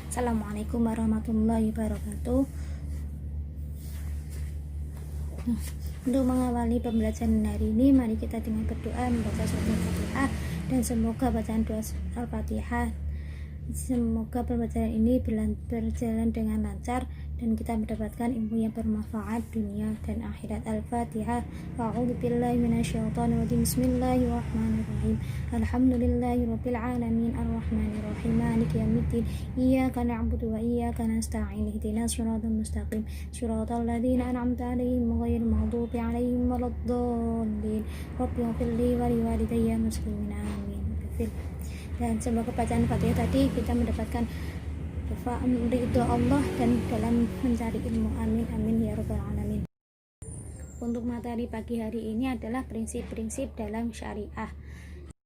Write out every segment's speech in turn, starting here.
Assalamualaikum warahmatullahi wabarakatuh. Untuk mengawali pembelajaran hari ini, mari kita dengan berdoa membaca surat Al-Fatihah, dan semoga bacaan doa Al-Fatihah, semoga pembelajaran ini berjalan dengan lancar dan kita mendapatkan ilmu yang bermanfaat dunia dan akhirat. Al-Fatihah. A'udzubillahi minasyaitonirrajim. Bismillahirrahmanirrahim. Alhamdulillahirabbil alamin arrahmanirrahim maliki yaumiddin. Iyyaka na'budu wa iyyaka nasta'in. Ihdinas shiratal mustaqim. Shiratal ladzina an'amta 'alaihim ghairil maghdubi 'alaihim waladdallin. Rabbighfirli wa liwalidayya muslimin amin. Dan semoga bacaan Fatihah tadi kita mendapatkan ridho Allah dan dalam mencari ilmu. Amin amin ya rabbal alamin. Untuk materi pagi hari ini adalah prinsip-prinsip dalam syariah.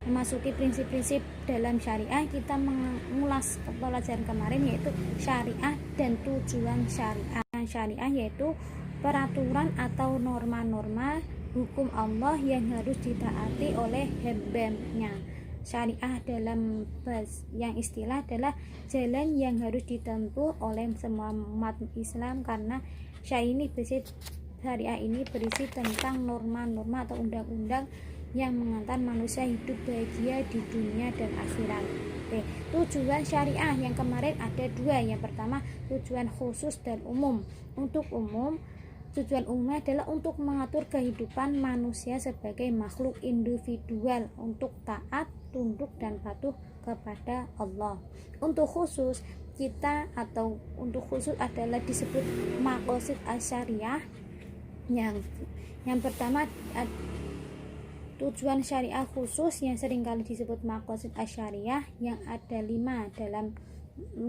Memasuki prinsip-prinsip dalam syariah, kita mengulas pelajaran kemarin yaitu syariah dan tujuan syariah. Syariah yaitu peraturan atau norma-norma hukum Allah yang harus ditaati oleh hamba-Nya. Syariah dalam yang istilah adalah jalan yang harus ditempuh oleh semua umat Islam, karena syariah ini berisi tentang norma-norma atau undang-undang yang mengantar manusia hidup bahagia di dunia dan akhirat. Tujuan syariah yang kemarin ada dua. Yang pertama tujuan khusus dan umum. Untuk umum, tujuan umum adalah untuk mengatur kehidupan manusia sebagai makhluk individual untuk taat, tunduk dan patuh kepada Allah. Untuk khusus untuk khusus adalah disebut maqasid asyariah. Yang pertama, tujuan syariah khusus yang seringkali disebut maqasid asyariah yang ada 5 dalam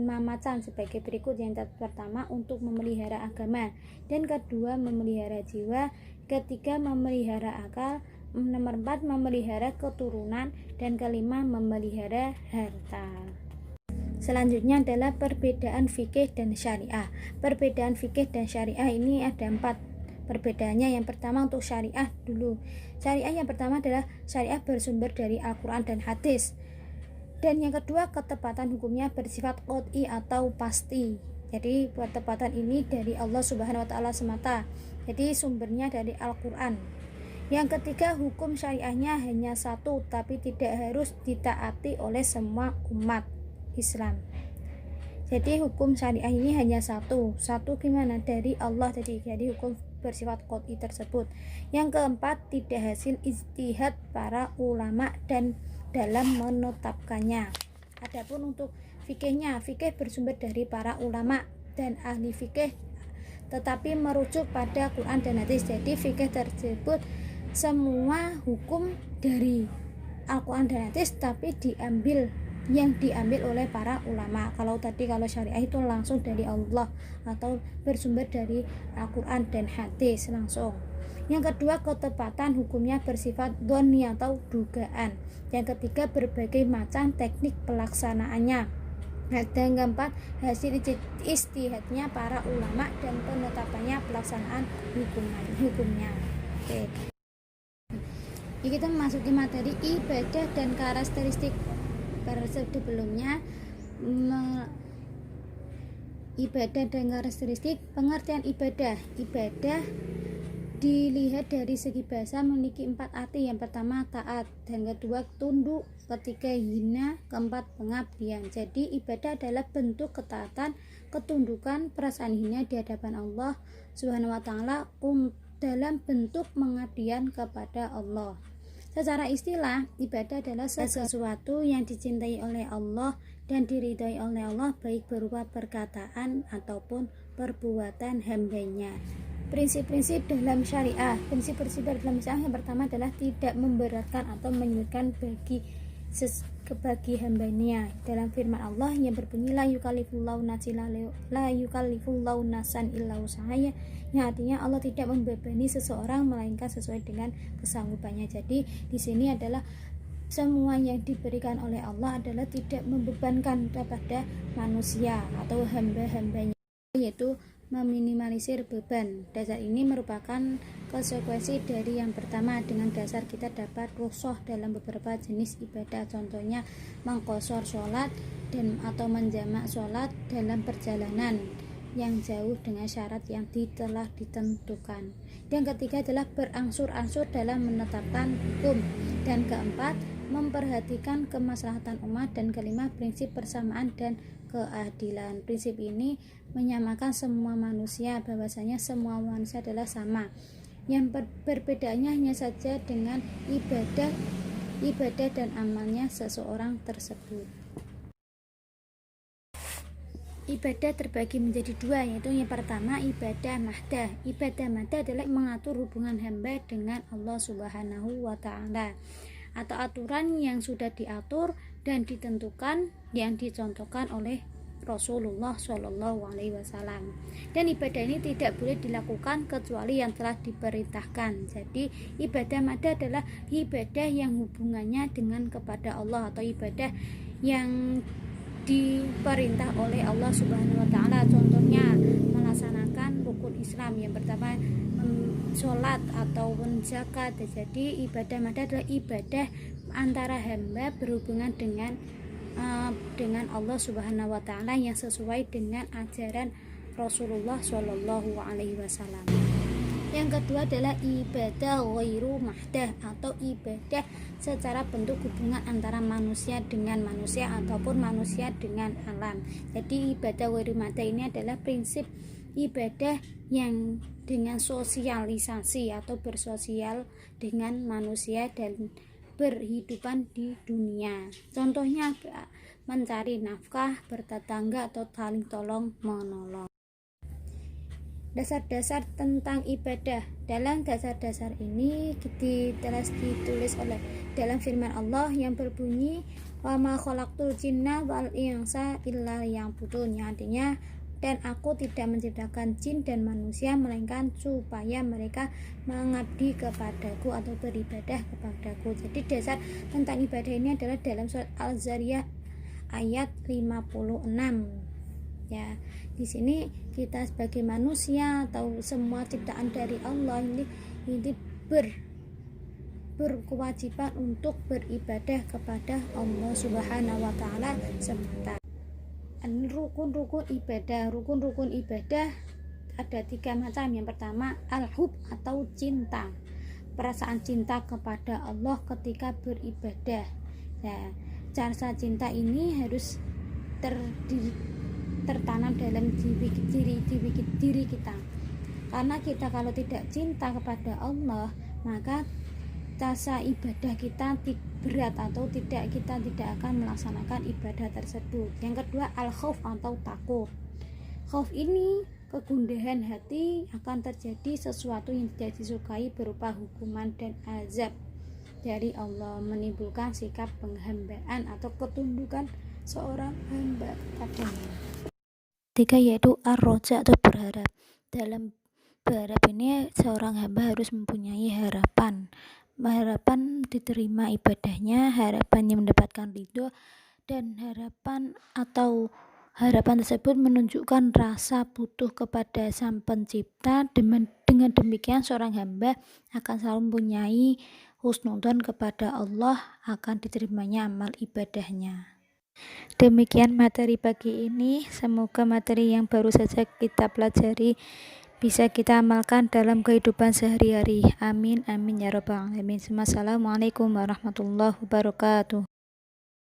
macam sebagai berikut. Yang pertama untuk memelihara agama, dan kedua memelihara jiwa, ketiga memelihara akal, nomor 4 memelihara keturunan, dan kelima memelihara harta. Selanjutnya adalah perbedaan fikih dan syariah. Perbedaan fikih dan syariah ini ada 4 perbedaannya. Yang pertama untuk syariah dulu. Syariah yang pertama adalah syariah bersumber dari Al-Quran dan hadis. Dan yang kedua, ketepatan hukumnya bersifat qot'i atau pasti. Jadi ketepatan ini dari Allah Subhanahu wa taala semata. Jadi sumbernya dari Al-Qur'an. Yang ketiga, hukum syariahnya hanya satu tapi tidak harus ditaati oleh semua umat Islam. Jadi hukum syariah ini hanya satu gimana? Dari Allah. Jadi hukum bersifat qot'i tersebut. Yang keempat, tidak hasil ijtihad para ulama dan dalam menetapkannya. Adapun untuk fikihnya, fikih bersumber dari para ulama dan ahli fikih, tetapi merujuk pada Quran dan hadis. Jadi fikih tersebut semua hukum dari Al-Quran dan hadis, tapi yang diambil oleh para ulama. Kalau syariah itu langsung dari Allah atau bersumber dari Al-Quran dan hadis langsung. Yang kedua, ketepatan hukumnya bersifat dhonni atau dugaan. Yang ketiga, berbagai macam teknik pelaksanaannya. Dan yang keempat, hasil ijtihadnya para ulama dan penetapannya pelaksanaan hukumnya. Oke. Jadi kita memasuki materi ibadah dan karakteristik. Pada sebelumnya, ibadah dan karakteristik. Pengertian ibadah dilihat dari segi bahasa memiliki 4 arti. Yang pertama taat, dan kedua tunduk, ketiga hina, keempat pengabdian. Jadi ibadah adalah bentuk ketaatan, ketundukan, perasaan hina di hadapan Allah Subhanahu wa taala dalam bentuk pengabdian kepada Allah. Secara istilah, ibadah adalah sesuatu yang dicintai oleh Allah dan diridhai oleh Allah, baik berupa perkataan ataupun perbuatan hambanya. Prinsip-prinsip dalam syariah. Prinsip-prinsip dalam syariah yang pertama adalah tidak memberatkan atau menyulitkan bagi hambanya. Dalam firman Allah yang berbunyi la yukallifullahu nafsan illa wus'aha, yang artinya Allah tidak membebani seseorang melainkan sesuai dengan kesanggupannya. Jadi di sini adalah semua yang diberikan oleh Allah adalah tidak membebankan kepada manusia atau hamba-hambanya, yaitu meminimalisir beban. Dasar ini merupakan konsekuensi dari yang pertama. Dengan dasar kita dapat rukhsah dalam beberapa jenis ibadah, contohnya mengqashar sholat dan atau menjamak sholat dalam perjalanan yang jauh dengan syarat yang telah ditentukan. Yang ketiga adalah berangsur-angsur dalam menetapkan hukum, dan keempat memperhatikan kemaslahatan umat, dan kelima prinsip persamaan dan keadilan. Prinsip ini menyamakan semua manusia, bahwasanya semua manusia adalah sama. Yang perbedaannya hanya saja dengan ibadah dan amalnya seseorang tersebut. Ibadah terbagi menjadi dua, yaitu yang pertama ibadah mahdah. Ibadah mahdah adalah mengatur hubungan hamba dengan Allah Subhanahu wa Ta'ala, atau aturan yang sudah diatur dan ditentukan yang dicontohkan oleh Rasulullah Shallallahu Alaihi Wasallam. Dan ibadah ini tidak boleh dilakukan kecuali yang telah diperintahkan. Jadi ibadah mahdah adalah ibadah yang hubungannya dengan kepada Allah, atau ibadah yang diperintah oleh Allah Subhanahu wa Ta'ala. Contohnya melaksanakan rukun Islam yang pertama, sholat ataupun zakat. Jadi ibadah mahdah adalah ibadah antara hamba berhubungan dengan Allah Subhanahu wa Ta'ala yang sesuai dengan ajaran Rasulullah Shallallahu Alaihi Wasallam. Yang kedua adalah ibadah ghairu mahdah, atau ibadah secara bentuk hubungan antara manusia dengan manusia ataupun manusia dengan alam. Jadi ibadah ghairu mahdah ini adalah prinsip ibadah yang dengan sosialisasi atau bersosial dengan manusia dan berhidupan di dunia. Contohnya mencari nafkah, bertetangga, atau saling tolong menolong. Dasar-dasar tentang ibadah. Dalam dasar-dasar ini ditulis oleh dalam firman Allah yang berbunyi wa ma khalaqtul jinna wal insa illa liya'budun, yang artinya dan aku tidak menciptakan jin dan manusia melainkan supaya mereka mengabdi kepadaku atau beribadah kepadaku. Jadi dasar tentang ibadah ini adalah dalam surat Al-Zariyat ayat 56. Ya, di sini kita sebagai manusia atau semua ciptaan dari Allah ini berkewajiban untuk beribadah kepada Allah Subhanahu wa Ta'ala semata. Rukun-rukun ibadah ada 3 macam. Yang pertama al-hub atau cinta, perasaan cinta kepada Allah ketika beribadah. Nah, rasa cinta ini harus tertanam dalam diri kita, karena kita kalau tidak cinta kepada Allah, maka rasa ibadah kita berat atau kita tidak akan melaksanakan ibadah tersebut. Yang kedua al-khauf atau takut. Khauf ini kegundahan hati akan terjadi sesuatu yang tidak disukai berupa hukuman dan azab dari Allah, menimbulkan sikap penghambaan atau ketundukan seorang hamba kepadanya. Tiga yaitu ar-roja atau berharap. Dalam berharap ini seorang hamba harus mempunyai harapan diterima ibadahnya, harapan yang mendapatkan ridho, dan harapan tersebut menunjukkan rasa butuh kepada Sang Pencipta. Dengan demikian seorang hamba akan selalu mempunyai husnudzon kepada Allah, akan diterimanya amal ibadahnya. Demikian materi pagi ini. Semoga materi yang baru saja kita pelajari bisa kita amalkan dalam kehidupan sehari-hari. Amin amin ya rabbal alamin. Assalamualaikum warahmatullahi wabarakatuh.